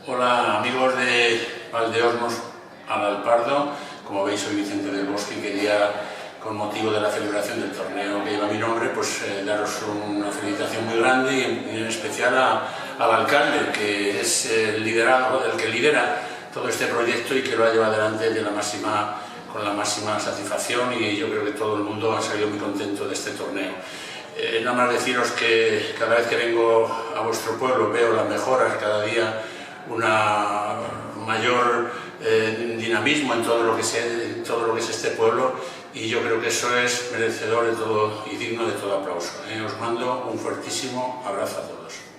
Hola amigos de Valdeornos al Alpardo, como veis soy Vicente del Bosque y quería, con motivo de la celebración del torneo que lleva mi nombre, pues daros una felicitación muy grande y en especial al alcalde, que es el que lidera todo este proyecto y que lo ha llevado adelante con la máxima satisfacción, y yo creo que todo el mundo ha salido muy contento de este torneo. Nada más deciros que cada vez que vengo a vuestro pueblo veo las mejoras cada día, una mayor dinamismo en todo lo que es este pueblo, y yo creo que eso es merecedor de todo y digno de todo aplauso. Os mando un fuertísimo abrazo a todos.